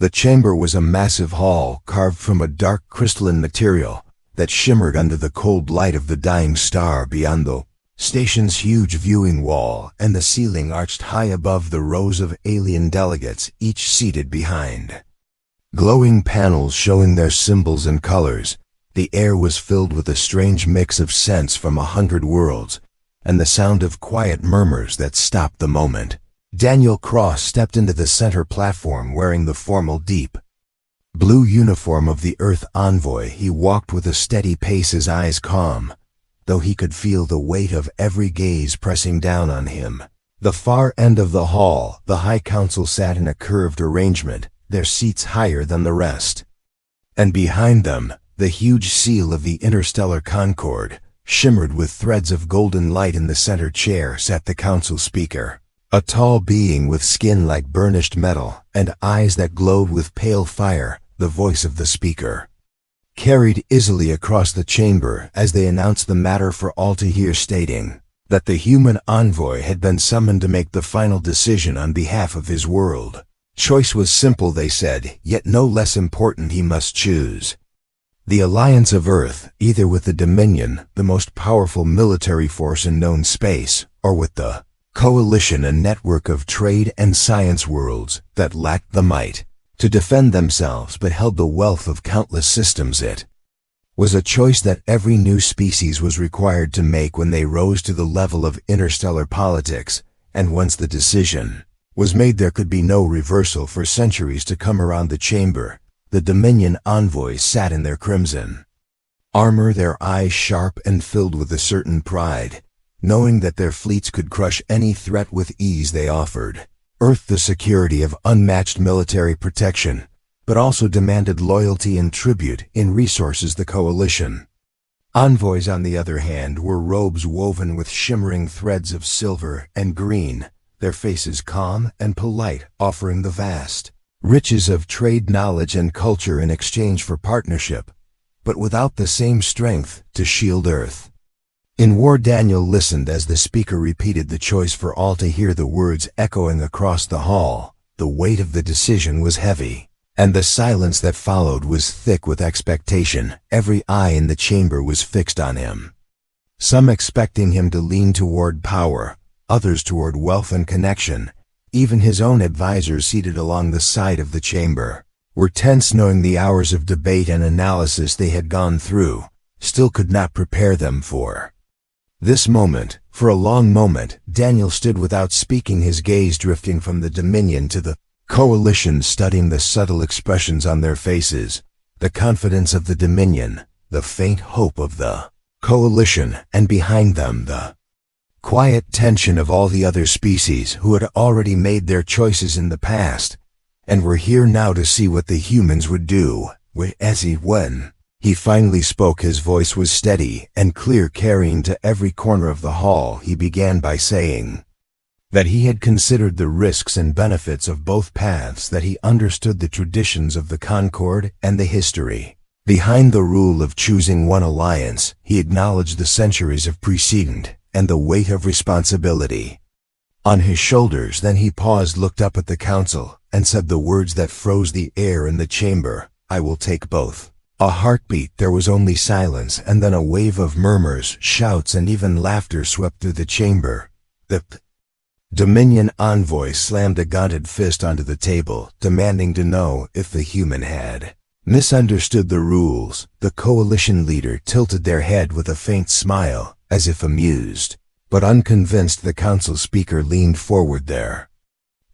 The chamber was a massive hall carved from a dark crystalline material that shimmered under the cold light of the dying star beyond the station's huge viewing wall, and the ceiling arched high above the rows of alien delegates, each seated behind glowing panels showing their symbols and colors. The air was filled with a strange mix of scents from 100 worlds, and the sound of quiet murmurs that stopped the moment. Daniel Cross stepped into the center platform wearing the formal deep blue uniform of the Earth Envoy. He walked with a steady pace, his eyes calm, though he could feel the weight of every gaze pressing down on him. The far end of the hall, the High Council sat in a curved arrangement, their seats higher than the rest. And behind them, the huge seal of the Interstellar Concord shimmered with threads of golden light. In the center chair sat the council speaker, a tall being with skin like burnished metal and eyes that glowed with pale fire. The voice of the speaker carried easily across the chamber as they announced the matter for all to hear, stating that the human envoy had been summoned to make the final decision on behalf of his world. Choice was simple, they said, yet no less important. He must choose the alliance of Earth, either with the Dominion, the most powerful military force in known space, or with the coalition, a network of trade and science worlds that lacked the might to defend themselves but held the wealth of countless systems. It was a choice that every new species was required to make when they rose to the level of interstellar politics, and once the decision was made, there could be no reversal. For centuries to come around the chamber, the Dominion envoys sat in their crimson armor, their eyes sharp and filled with a certain pride, knowing that their fleets could crush any threat with ease. They offered Earth the security of unmatched military protection, but also demanded loyalty and tribute in resources. The coalition envoys, on the other hand, wore robes woven with shimmering threads of silver and green, their faces calm and polite, offering the vast riches of trade, knowledge, and culture in exchange for partnership, but without the same strength to shield Earth. In war, Daniel listened as the speaker repeated the choice for all to hear, the words echoing across the hall. The weight of the decision was heavy, and the silence that followed was thick with expectation. Every eye in the chamber was fixed on him, some expecting him to lean toward power, others toward wealth and connection. Even his own advisors, seated along the side of the chamber, were tense, knowing the hours of debate and analysis they had gone through still could not prepare them for this moment. For a long moment, Daniel stood without speaking, his gaze drifting from the Dominion to the coalition, studying the subtle expressions on their faces, the confidence of the Dominion, the faint hope of the coalition, and behind them the quiet tension of all the other species who had already made their choices in the past and were here now to see what the humans would do. When he finally spoke, his voice was steady and clear, carrying to every corner of the hall. He began by saying that he had considered the risks and benefits of both paths, that he understood the traditions of the Concord and the history behind the rule of choosing one alliance. He acknowledged the centuries of precedent and the weight of responsibility on his shoulders. Then he paused, looked up at the council, and said the words that froze the air in the chamber: "I will take both." A heartbeat. There was only silence, and then a wave of murmurs, shouts, and even laughter swept through the chamber. The Dominion envoy slammed a gauntlet fist onto the table, demanding to know if the human had misunderstood the rules. The coalition leader tilted their head with a faint smile, as if amused, but unconvinced. The council speaker leaned forward, their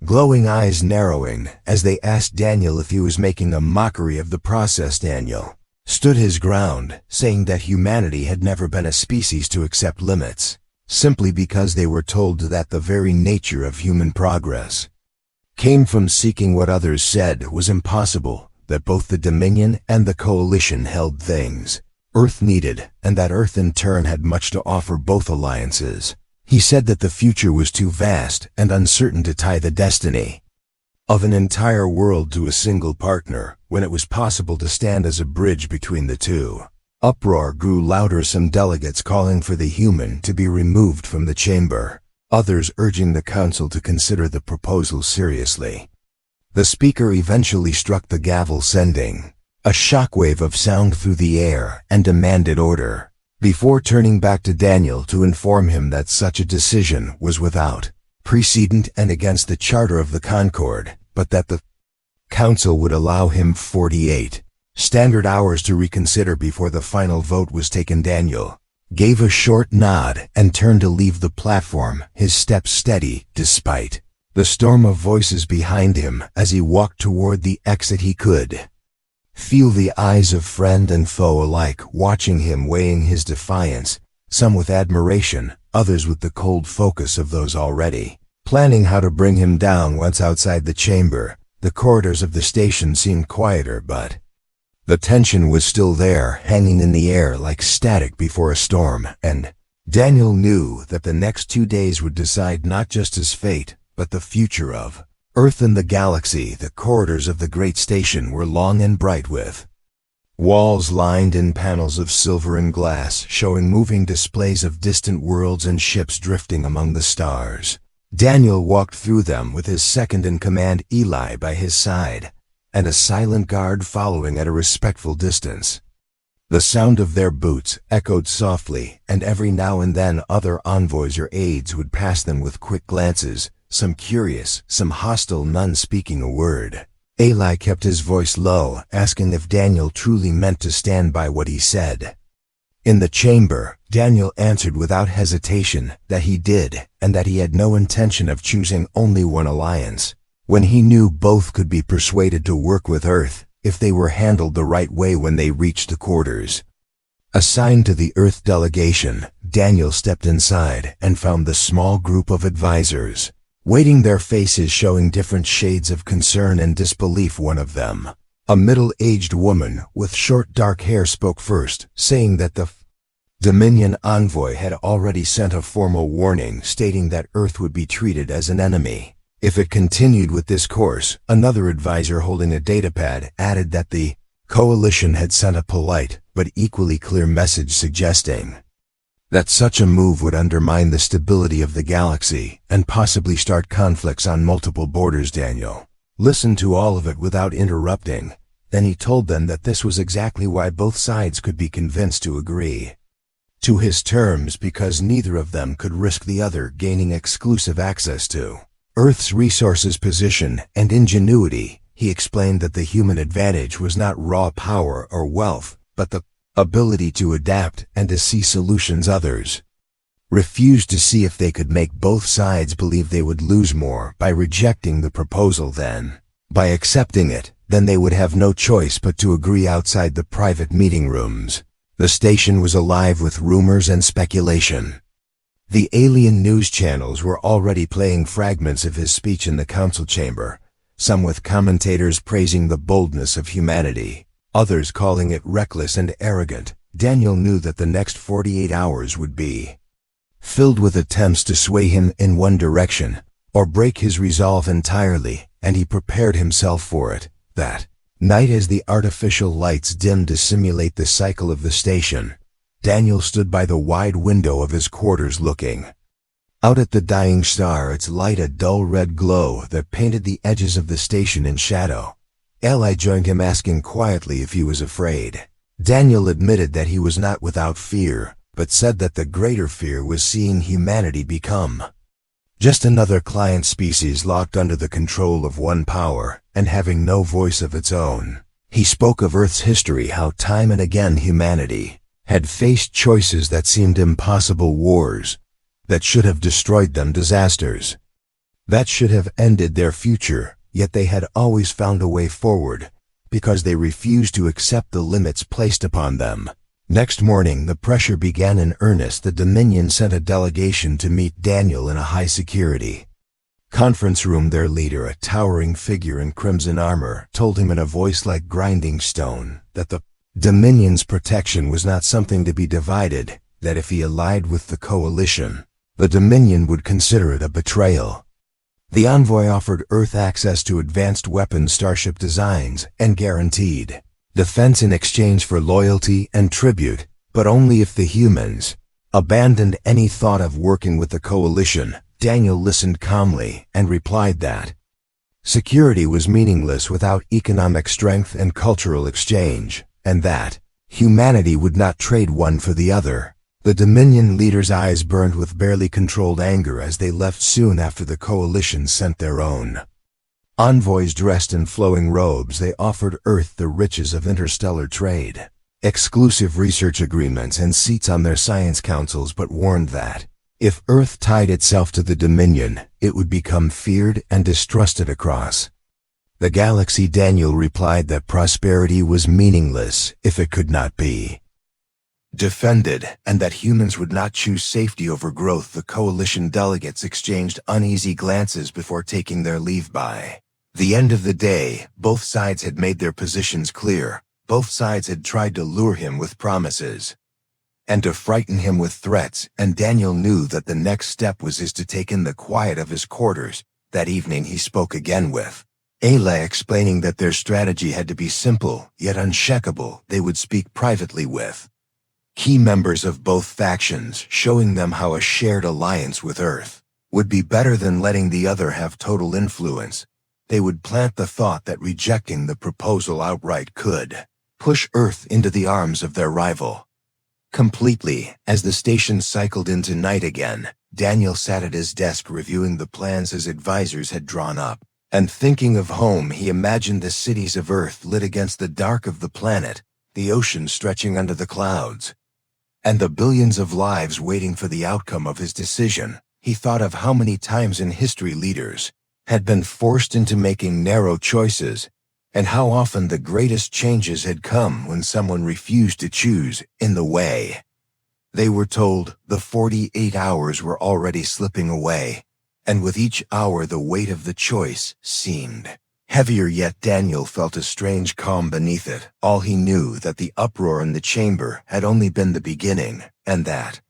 glowing eyes narrowing as they asked Daniel if he was making a mockery of the process. Daniel stood his ground, saying that humanity had never been a species to accept limits, simply because they were told that the very nature of human progress came from seeking what others said was impossible, that both the Dominion and the coalition held things Earth needed, and that Earth in turn had much to offer both alliances. He said that the future was too vast and uncertain to tie the destiny of an entire world to a single partner, when it was possible to stand as a bridge between the two. Uproar grew louder, some delegates calling for the human to be removed from the chamber, others urging the council to consider the proposal seriously. The speaker eventually struck the gavel, sending a shockwave of sound through the air, and demanded order, before turning back to Daniel to inform him that such a decision was without precedent and against the charter of the Concord, but that the council would allow him 48 standard hours to reconsider before the final vote was taken. Daniel gave a short nod and turned to leave the platform, his steps steady despite the storm of voices behind him. As he walked toward the exit, he could feel the eyes of friend and foe alike watching him, weighing his defiance, some with admiration, others with the cold focus of those already planning how to bring him down. Once outside the chamber, the corridors of the station seemed quieter, but the tension was still there, hanging in the air like static before a storm, and Daniel knew that the next 2 days would decide not just his fate, but the future of Earth and the galaxy. The corridors of the great station were long and bright, with walls lined in panels of silver and glass, showing moving displays of distant worlds and ships drifting among the stars. Daniel walked through them with his second-in-command Eli by his side, and a silent guard following at a respectful distance. The sound of their boots echoed softly, and every now and then other envoys or aides would pass them with quick glances, some curious, some hostile, none speaking a word. Eli kept his voice low, asking if Daniel truly meant to stand by what he said. In the chamber, Daniel answered without hesitation that he did, and that he had no intention of choosing only one alliance, when he knew both could be persuaded to work with Earth if they were handled the right way. When they reached the quarters assigned to the Earth delegation, Daniel stepped inside and found the small group of advisors waiting, their faces showing different shades of concern and disbelief. One of them, a middle-aged woman with short dark hair, spoke first, saying that the Dominion envoy had already sent a formal warning stating that Earth would be treated as an enemy if it continued with this course. Another advisor holding a datapad added that the coalition had sent a polite but equally clear message suggesting that such a move would undermine the stability of the galaxy and possibly start conflicts on multiple borders. Daniel listened to all of it without interrupting. Then he told them that this was exactly why both sides could be convinced to agree to his terms, because neither of them could risk the other gaining exclusive access to Earth's resources, position, and ingenuity. He explained that the human advantage was not raw power or wealth, but the ability to adapt and to see solutions others refused to see. If they could make both sides believe they would lose more by rejecting the proposal than by accepting it, then they would have no choice but to agree. Outside the private meeting rooms, the station was alive with rumors and speculation. The alien news channels were already playing fragments of his speech in the council chamber, some with commentators praising the boldness of humanity, others calling it reckless and arrogant. Daniel knew that the next 48 hours would be filled with attempts to sway him in one direction or break his resolve entirely, and he prepared himself for it. That night, as the artificial lights dimmed to simulate the cycle of the station, Daniel stood by the wide window of his quarters looking out at the dying star, its light a dull red glow that painted the edges of the station in shadow. Eli joined him, asking quietly if he was afraid. Daniel admitted that he was not without fear, but said that the greater fear was seeing humanity become just another client species locked under the control of one power and having no voice of its own. He spoke of Earth's history, how time and again humanity had faced choices that seemed impossible, wars that should have destroyed them, disasters that should have ended their future, yet they had always found a way forward because they refused to accept the limits placed upon them. Next morning, the pressure began in earnest. The Dominion sent a delegation to meet Daniel in a high-security conference room. Their leader, a towering figure in crimson armor, told him in a voice like grinding stone that the Dominion's protection was not something to be divided, that if he allied with the coalition, the Dominion would consider it a betrayal. The envoy offered Earth access to advanced weapon starship designs and guaranteed defense in exchange for loyalty and tribute, but only if the humans abandoned any thought of working with the coalition. Daniel listened calmly and replied that Security was meaningless without economic strength and cultural exchange, and that humanity would not trade one for the other. The Dominion leaders' eyes burned with barely controlled anger as they left soon after the Coalition sent their own envoys dressed in flowing robes. They offered Earth the riches of interstellar trade, exclusive research agreements, and seats on their science councils, but warned that if Earth tied itself to the Dominion, it would become feared and distrusted across the galaxy. Daniel replied that prosperity was meaningless if it could not be defended, and that humans would not choose safety over growth. The Coalition delegates exchanged uneasy glances before taking their leave. By the end of the day, both sides had made their positions clear. Both sides had tried to lure him with promises and to frighten him with threats, and Daniel knew that the next step was to take in the quiet of his quarters. That evening he spoke again with Ayla, explaining that their strategy had to be simple, yet unshakable. They would speak privately with key members of both factions, showing them how a shared alliance with Earth would be better than letting the other have total influence. They would plant the thought that rejecting the proposal outright could push Earth into the arms of their rival completely. As the station cycled into night again, Daniel sat at his desk reviewing the plans his advisors had drawn up. And thinking of home, he imagined the cities of Earth lit against the dark of the planet, the ocean stretching under the clouds, and the billions of lives waiting for the outcome of his decision. He thought of how many times in history leaders had been forced into making narrow choices, and how often the greatest changes had come when someone refused to choose in the way they were told. The 48 hours were already slipping away, and with each hour the weight of the choice seemed heavier, yet Daniel felt a strange calm beneath it. All he knew that the uproar in the chamber had only been the beginning, and that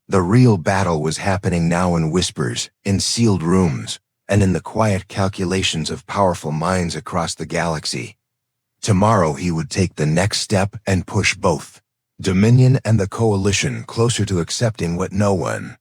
the real battle was happening now, in whispers, in sealed rooms, and in the quiet calculations of powerful minds across the galaxy. Tomorrow he would take the next step and push both Dominion and the Coalition closer to accepting what no one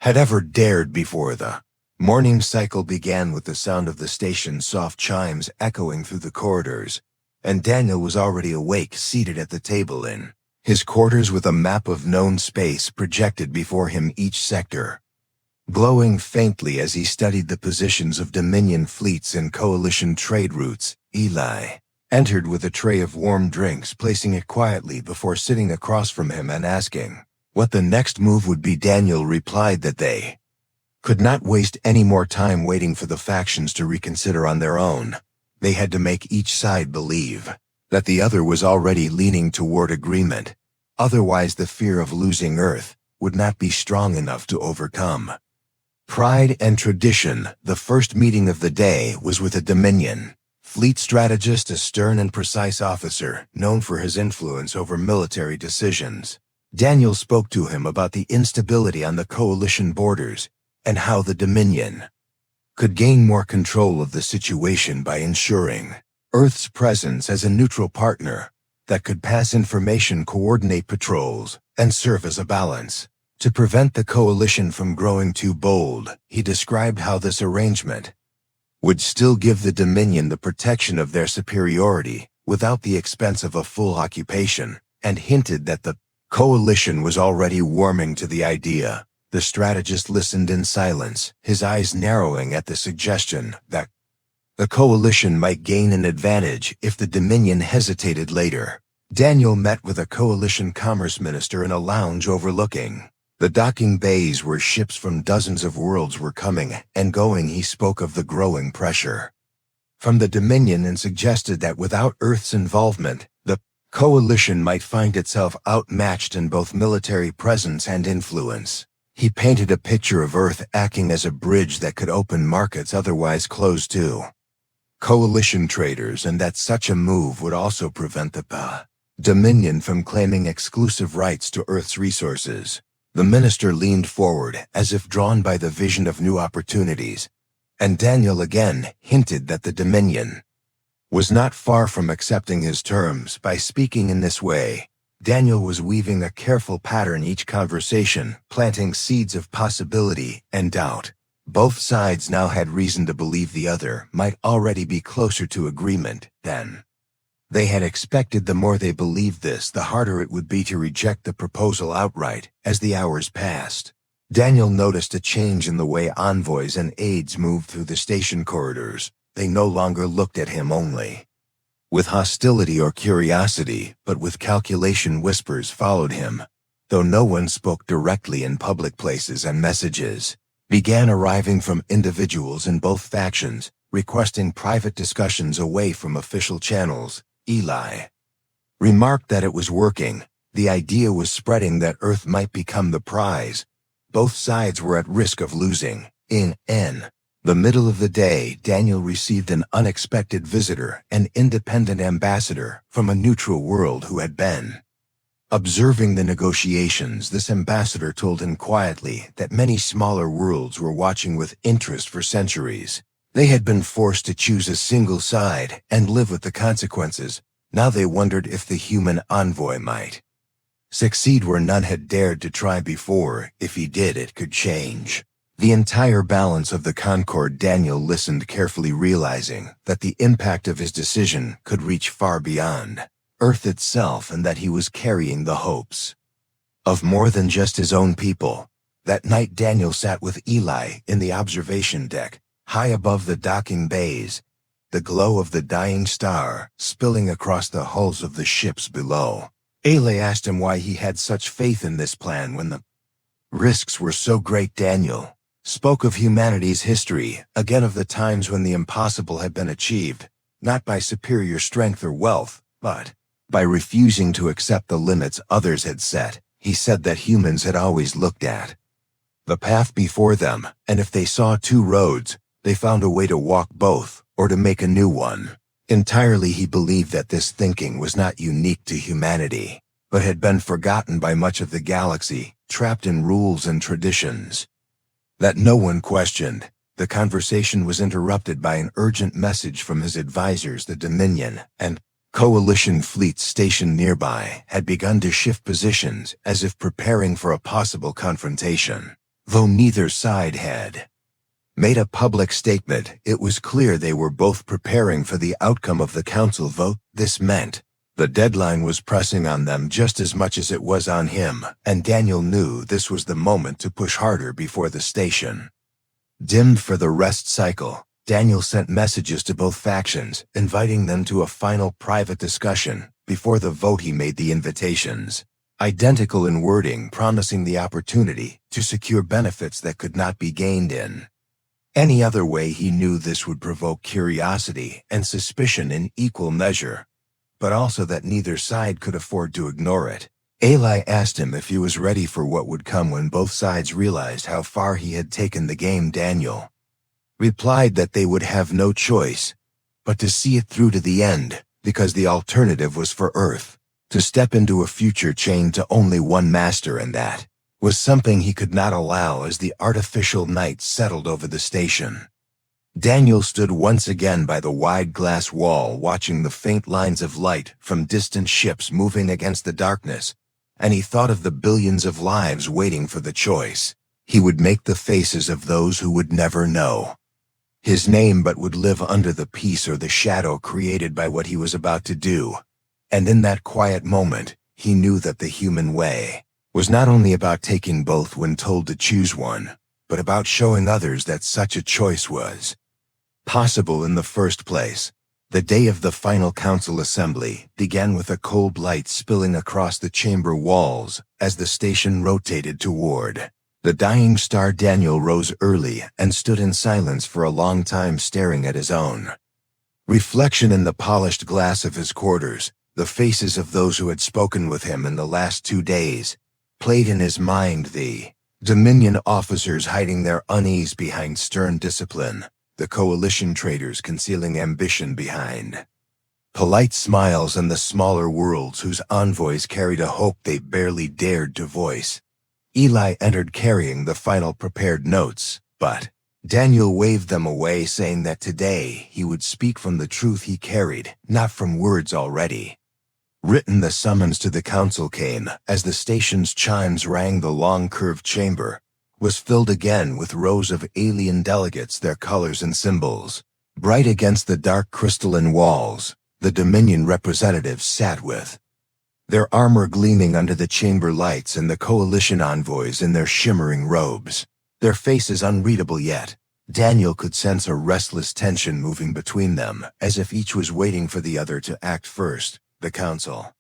had ever dared before. The morning cycle began with the sound of the station's soft chimes echoing through the corridors, and Daniel was already awake, seated at the table in his quarters with a map of known space projected before him, each sector glowing faintly as he studied the positions of Dominion fleets and Coalition trade routes. Eli entered with a tray of warm drinks, placing it quietly before sitting across from him and asking what the next move would be. Daniel replied that they could not waste any more time waiting for the factions to reconsider on their own. They had to make each side believe that the other was already leaning toward agreement. Otherwise, the fear of losing Earth would not be strong enough to overcome pride and tradition. The first meeting of the day was with a Dominion fleet strategist, a stern and precise officer known for his influence over military decisions. Daniel spoke to him about the instability on the Coalition borders and how the Dominion could gain more control of the situation by ensuring Earth's presence as a neutral partner that could pass information, coordinate patrols, and serve as a balance to prevent the Coalition from growing too bold. He described how this arrangement would still give the Dominion the protection of their superiority without the expense of a full occupation, and hinted that the Coalition was already warming to the idea. The strategist listened in silence, his eyes narrowing at the suggestion that the Coalition might gain an advantage if the Dominion hesitated later. Daniel met with a Coalition commerce minister in a lounge overlooking the docking bays where ships from dozens of worlds were coming and going. He spoke of the growing pressure from the Dominion and suggested that without Earth's involvement, the Coalition might find itself outmatched in both military presence and influence. He painted a picture of Earth acting as a bridge that could open markets otherwise closed to Coalition traders, and that such a move would also prevent the Dominion from claiming exclusive rights to Earth's resources. The minister leaned forward as if drawn by the vision of new opportunities, and Daniel again hinted that the Dominion was not far from accepting his terms. By speaking in this way, Daniel was weaving a careful pattern each conversation, planting seeds of possibility and doubt. Both sides now had reason to believe the other might already be closer to agreement than they had expected. The more they believed this, the harder it would be to reject the proposal outright. As the hours passed, Daniel noticed a change in the way envoys and aides moved through the station corridors. They no longer looked at him only with hostility or curiosity, but with calculation. Whispers followed him, though no one spoke directly in public places, and messages began arriving from individuals in both factions, requesting private discussions away from official channels. Eli remarked that it was working. The idea was spreading that Earth might become the prize. Both sides were at risk of losing. In the middle of the day, Daniel received an unexpected visitor, an independent ambassador from a neutral world who had been observing the negotiations. This ambassador told him quietly that many smaller worlds were watching with interest for centuries. They had been forced to choose a single side and live with the consequences. Now they wondered if the human envoy might succeed where none had dared to try before. If he did, it could change the entire balance of the Concord. Daniel listened carefully, realizing that the impact of his decision could reach far beyond Earth itself, and that he was carrying the hopes of more than just his own people. That night, Daniel sat with Eli in the observation deck, high above the docking bays, the glow of the dying star spilling across the hulls of the ships below. Eli asked him why he had such faith in this plan when the risks were so great. Daniel spoke of humanity's history, again of the times when the impossible had been achieved, not by superior strength or wealth, but by refusing to accept the limits others had set. He said that humans had always looked at the path before them, and if they saw two roads, they found a way to walk both, or to make a new one. Entirely, he believed that this thinking was not unique to humanity, but had been forgotten by much of the galaxy, trapped in rules and traditions that no one questioned. The conversation was interrupted by an urgent message from his advisors. The Dominion and Coalition fleets stationed nearby had begun to shift positions, as if preparing for a possible confrontation. Though neither side had made a public statement, it was clear they were both preparing for the outcome of the council vote. This meant the deadline was pressing on them just as much as it was on him, and Daniel knew this was the moment to push harder before the station dimmed for the rest cycle. Daniel sent messages to both factions, inviting them to a final private discussion. Before the vote, he made the invitations identical in wording, promising the opportunity to secure benefits that could not be gained in any other way. He knew this would provoke curiosity and suspicion in equal measure, but also that neither side could afford to ignore it. Eli asked him if he was ready for what would come when both sides realized how far he had taken the game. Daniel replied that they would have no choice but to see it through to the end, because the alternative was for Earth to step into a future chained to only one master, and that was something he could not allow. As the artificial night settled over the station, Daniel stood once again by the wide glass wall, watching the faint lines of light from distant ships moving against the darkness, and he thought of the billions of lives waiting for the choice. He would make the faces of those who would never know his name, but would live under the peace or the shadow created by what he was about to do. And in that quiet moment, he knew that the human way was not only about taking both when told to choose one, but about showing others that such a choice was possible in the first place. The day of the final council assembly began with a cold light spilling across the chamber walls as the station rotated toward the dying star. Daniel rose early and stood in silence for a long time, staring at his own reflection in the polished glass of his quarters. The faces of those who had spoken with him in the last 2 days played in his mind, the Dominion officers hiding their unease behind stern discipline, the coalition traitors concealing ambition behind polite smiles, and the smaller worlds whose envoys carried a hope they barely dared to voice. Eli entered carrying the final prepared notes, but Daniel waved them away, saying that today he would speak from the truth he carried, not from words already written. The summons to the council came as the station's chimes rang the long curved chamber, was filled again with rows of alien delegates, their colors and symbols. Bright against the dark crystalline walls, the Dominion representatives sat with their armor gleaming under the chamber lights and the coalition envoys in their shimmering robes. Their faces unreadable yet, Daniel could sense a restless tension moving between them, as if each was waiting for the other to act first. The council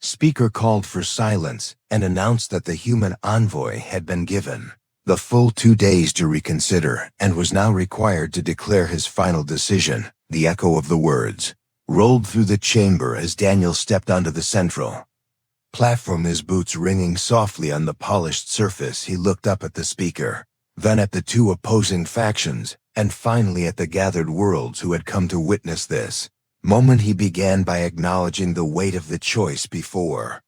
speaker called for silence and announced that the human envoy had been given the full 2 days to reconsider and was now required to declare his final decision. The echo of the words rolled through the chamber as Daniel stepped onto the central platform, his boots ringing softly on the polished surface. He looked up at the speaker, then at the two opposing factions, and finally at the gathered worlds who had come to witness this moment. He began by acknowledging the weight of the choice before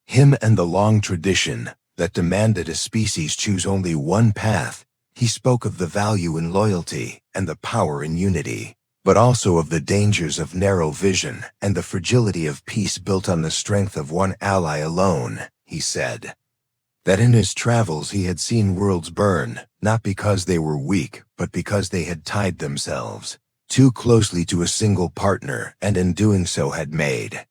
him and the long tradition that demanded a species choose only one path. He spoke of the value in loyalty and the power in unity, but also of the dangers of narrow vision and the fragility of peace built on the strength of one ally alone. He said that in his travels he had seen worlds burn, not because they were weak, but because they had tied themselves too closely to a single partner, and in doing so had made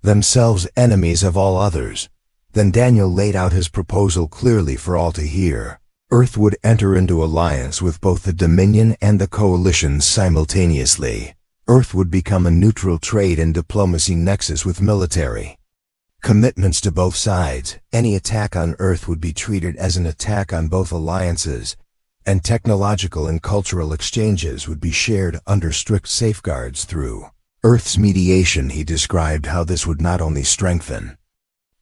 themselves enemies of all others. Then Daniel laid out his proposal clearly for all to hear. Earth would enter into alliance with both the Dominion and the Coalition simultaneously. Earth would become a neutral trade and diplomacy nexus with military commitments to both sides. Any attack on Earth would be treated as an attack on both alliances, and technological and cultural exchanges would be shared under strict safeguards through Earth's mediation. He described how this would not only strengthen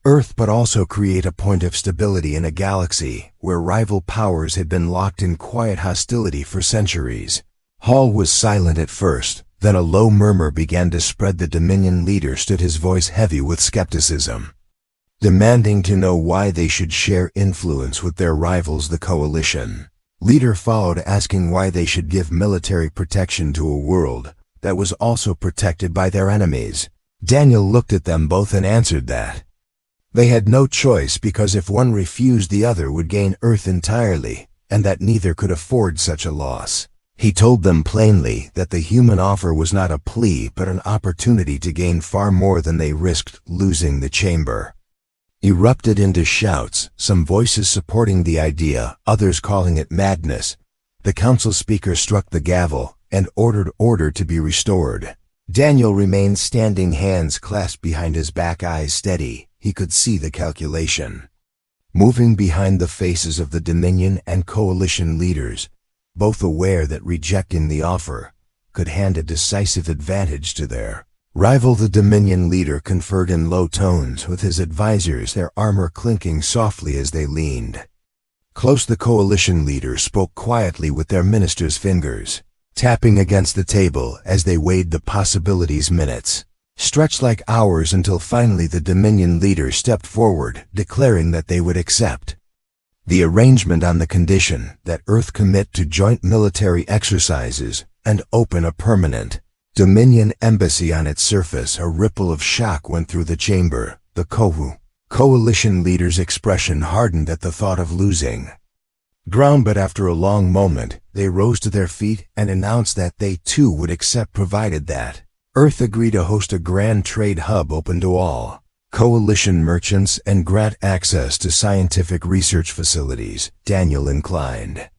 Earth but also create a point of stability in a galaxy where rival powers had been locked in quiet hostility for centuries. Hall was silent at first, then a low murmur began to spread. The Dominion leader stood, his voice heavy with skepticism, demanding to know why they should share influence with their rivals. The Coalition leader followed, asking why they should give military protection to a world that was also protected by their enemies. Daniel looked at them both and answered that they had no choice, because if one refused, the other would gain Earth entirely, and that neither could afford such a loss. He told them plainly that the human offer was not a plea but an opportunity to gain far more than they risked losing. The chamber erupted into shouts, some voices supporting the idea, others calling it madness. The council speaker struck the gavel and ordered order to be restored. Daniel remained standing, hands clasped behind his back, eyes steady. He could see the calculation moving behind the faces of the Dominion and Coalition leaders, both aware that rejecting the offer could hand a decisive advantage to their rival. The Dominion leader conferred in low tones with his advisors, their armor clinking softly as they leaned close. The Coalition leader spoke quietly, with their ministers' fingers tapping against the table as they weighed the possibilities. Minutes stretched like hours until finally the Dominion leader stepped forward, declaring that they would accept the arrangement on the condition that Earth commit to joint military exercises and open a permanent Dominion embassy on its surface. A ripple of shock went through the chamber. The Coalition leader's expression hardened at the thought of losing ground, but after a long moment, they rose to their feet and announced that they too would accept, provided that Earth agreed to host a grand trade hub open to all Coalition merchants and grant access to scientific research facilities. Daniel inclined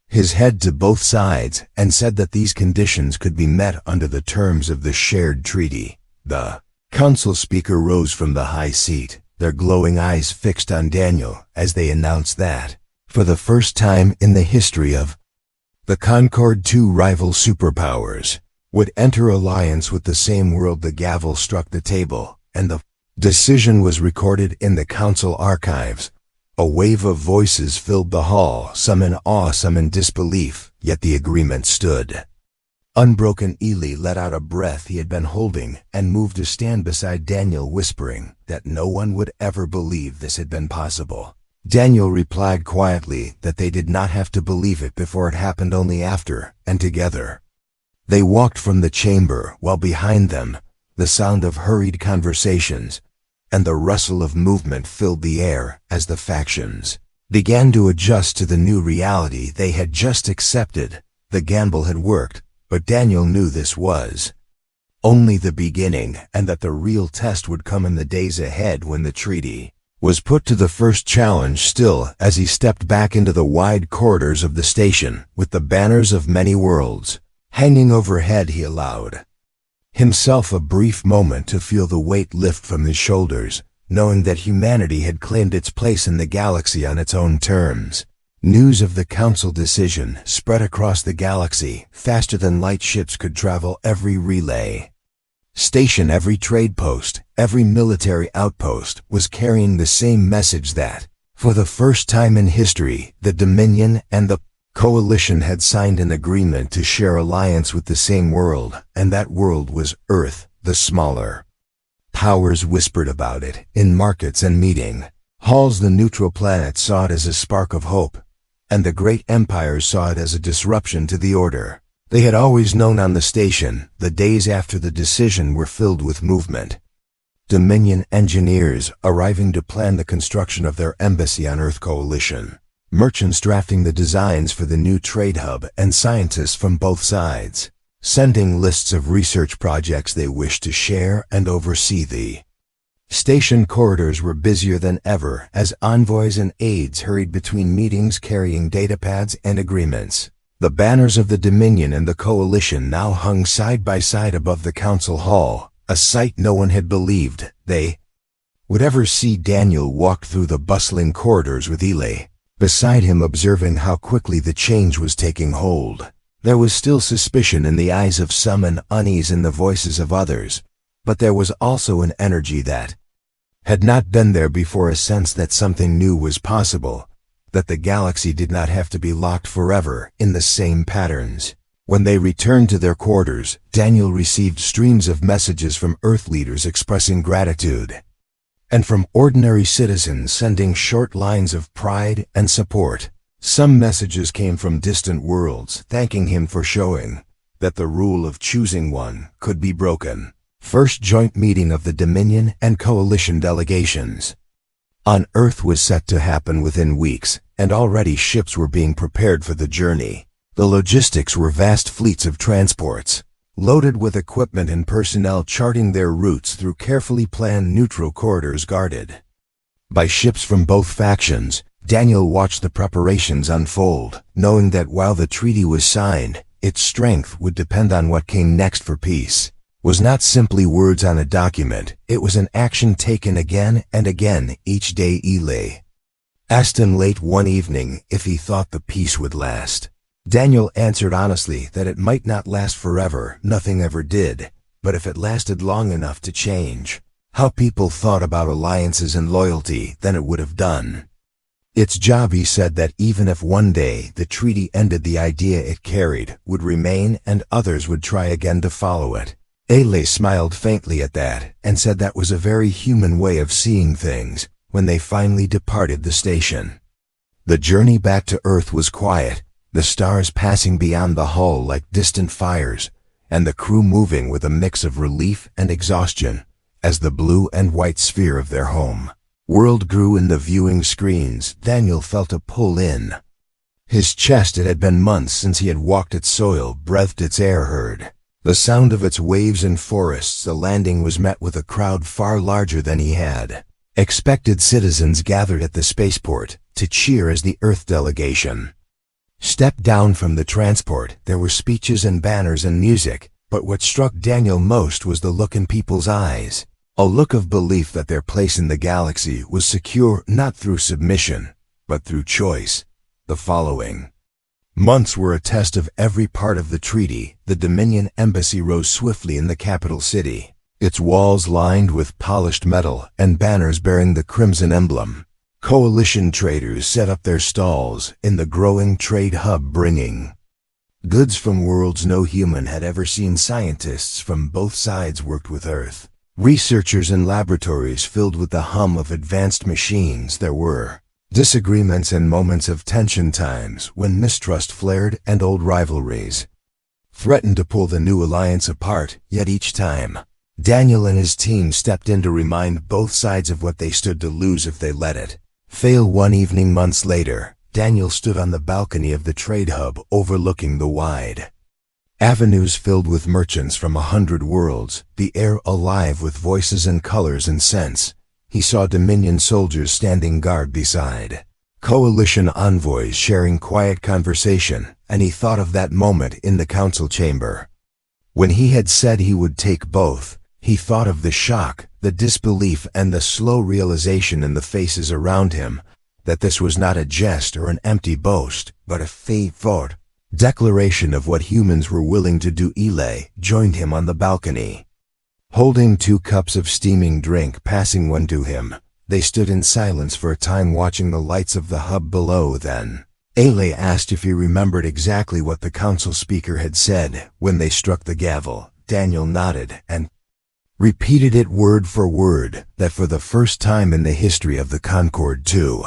his head to both sides and said that these conditions could be met under the terms of the shared treaty. The council speaker rose from the high seat, their glowing eyes fixed on Daniel as they announced that, for the first time in the history of the Concord, two rival superpowers would enter alliance with the same world. The gavel struck the table, and the decision was recorded in the council archives. A wave of voices filled the hall, some in awe, some in disbelief, yet the agreement stood unbroken. Ely let out a breath he had been holding and moved to stand beside Daniel, whispering that no one would ever believe this had been possible. Daniel replied quietly that they did not have to believe it before it happened, only after, and together they walked from the chamber, while behind them the sound of hurried conversations and the rustle of movement filled the air as the factions began to adjust to the new reality they had just accepted. The gamble had worked, but Daniel knew this was only the beginning, and that the real test would come in the days ahead when the treaty was put to the first challenge. Still, as he stepped back into the wide corridors of the station, with the banners of many worlds hanging overhead, he allowed himself a brief moment to feel the weight lift from his shoulders, knowing that humanity had claimed its place in the galaxy on its own terms. News of the Council decision spread across the galaxy faster than light ships could travel. Every relay station, every trade post, every military outpost was carrying the same message that, for the first time in history, the Dominion and the Coalition had signed an agreement to share alliance with the same world, and that world was Earth. The smaller powers whispered about it in markets and meeting halls. The neutral planets saw it as a spark of hope, and the great empires saw it as a disruption to the order they had always known. On the station, the days after the decision were filled with movement. Dominion engineers arriving to plan the construction of their embassy on Earth. Coalition merchants drafting the designs for the new trade hub, and scientists from both sides sending lists of research projects they wished to share and oversee. The station corridors were busier than ever as envoys and aides hurried between meetings carrying datapads and agreements. The banners of the Dominion and the Coalition now hung side by side above the council hall, a sight no one had believed they would ever see. Daniel walked through the bustling corridors with Ely beside him, observing how quickly the change was taking hold. There was still suspicion in the eyes of some and unease in the voices of others, but there was also an energy that had not been there before, a sense that something new was possible, that the galaxy did not have to be locked forever in the same patterns. When they returned to their quarters, Daniel received streams of messages from Earth leaders expressing gratitude, and from ordinary citizens sending short lines of pride and support. Some messages came from distant worlds, thanking him for showing that the rule of choosing one could be broken. First joint meeting of the Dominion and Coalition delegations on Earth was set to happen within weeks, and already ships were being prepared for the journey. The logistics were vast fleets of transports, loaded with equipment and personnel charting their routes through carefully planned neutral corridors guarded by ships from both factions. Daniel watched the preparations unfold, knowing that while the treaty was signed, its strength would depend on what came next. For peace was not simply words on a document, it was an action taken again and again each day. Ely asked him late one evening if he thought the peace would last. Daniel answered honestly that it might not last forever, nothing ever did, but if it lasted long enough to change how people thought about alliances and loyalty, then it would have done its job. He said that even if one day the treaty ended, the idea it carried would remain and others would try again to follow it. Ely smiled faintly at that and said that was a very human way of seeing things. When they finally departed the station, the journey back to Earth was quiet, the stars passing beyond the hull like distant fires, and the crew moving with a mix of relief and exhaustion as the blue and white sphere of their home world grew in the viewing screens. Daniel felt a pull in his chest. It had been months since he had walked its soil, breathed its air, heard the sound of its waves and forests. The landing was met with a crowd far larger than he had expected. Citizens gathered at the spaceport to cheer as the Earth delegation stepped down from the transport. There were speeches and banners and music, but what struck Daniel most was the look in people's eyes, a look of belief that their place in the galaxy was secure not through submission, but through choice. The following months were a test of every part of the treaty. The Dominion embassy rose swiftly in the capital city, its walls lined with polished metal and banners bearing the crimson emblem. Coalition traders set up their stalls in the growing trade hub, bringing goods from worlds no human had ever seen. Scientists from both sides worked with Earth researchers in laboratories filled with the hum of advanced machines. There were disagreements and moments of tension, times when mistrust flared and old rivalries threatened to pull the new alliance apart. Yet each time, Daniel and his team stepped in to remind both sides of what they stood to lose if they let it. Fail one evening months later, Daniel stood on the balcony of the trade hub overlooking the wide avenues filled with merchants from 100 worlds, the air alive with voices and colors and scents. He saw Dominion soldiers standing guard beside coalition envoys sharing quiet conversation, and he thought of that moment in the council chamber. When he had said he would take both, he thought of the shock, the disbelief, and the slow realization in the faces around him that this was not a jest or an empty boast, but a faithful declaration of what humans were willing to do. Eli joined him on the balcony, holding 2 cups of steaming drink, passing one to him. They stood in silence for a time watching the lights of the hub below. Then Eli asked if he remembered exactly what the council speaker had said when they struck the gavel. Daniel nodded and repeated it word for word, that for the first time in the history of the Concord 2,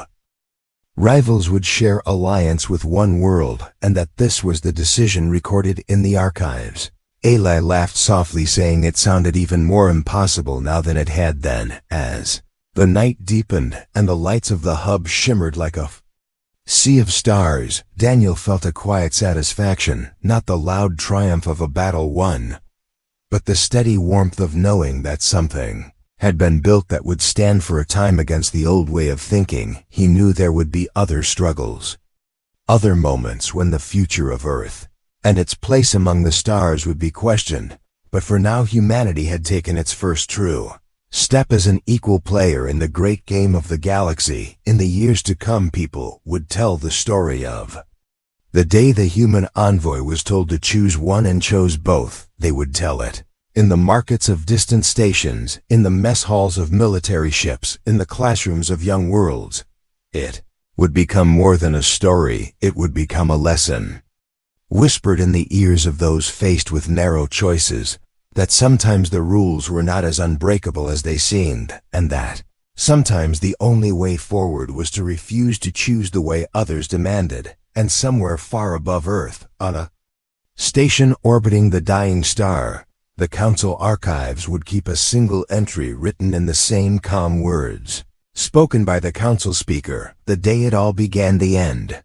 rivals would share alliance with one world, and that this was the decision recorded in the archives. Eli laughed softly, saying it sounded even more impossible now than it had then. As the night deepened and the lights of the hub shimmered like a sea of stars, Daniel felt a quiet satisfaction, not the loud triumph of a battle won, but the steady warmth of knowing that something had been built that would stand for a time against the old way of thinking. He knew there would be other struggles, other moments when the future of Earth and its place among the stars would be questioned, but for now humanity had taken its first true step as an equal player in the great game of the galaxy. In the years to come, people would tell the story of the day the human envoy was told to choose one and chose both. They would tell it in the markets of distant stations, in the mess halls of military ships, in the classrooms of young worlds. It would become more than a story, it would become a lesson, whispered in the ears of those faced with narrow choices, that sometimes the rules were not as unbreakable as they seemed, and that sometimes the only way forward was to refuse to choose the way others demanded. And somewhere far above Earth, on a station orbiting the dying star, the council archives would keep a single entry written in the same calm words, spoken by the council speaker: the day it all began, the end.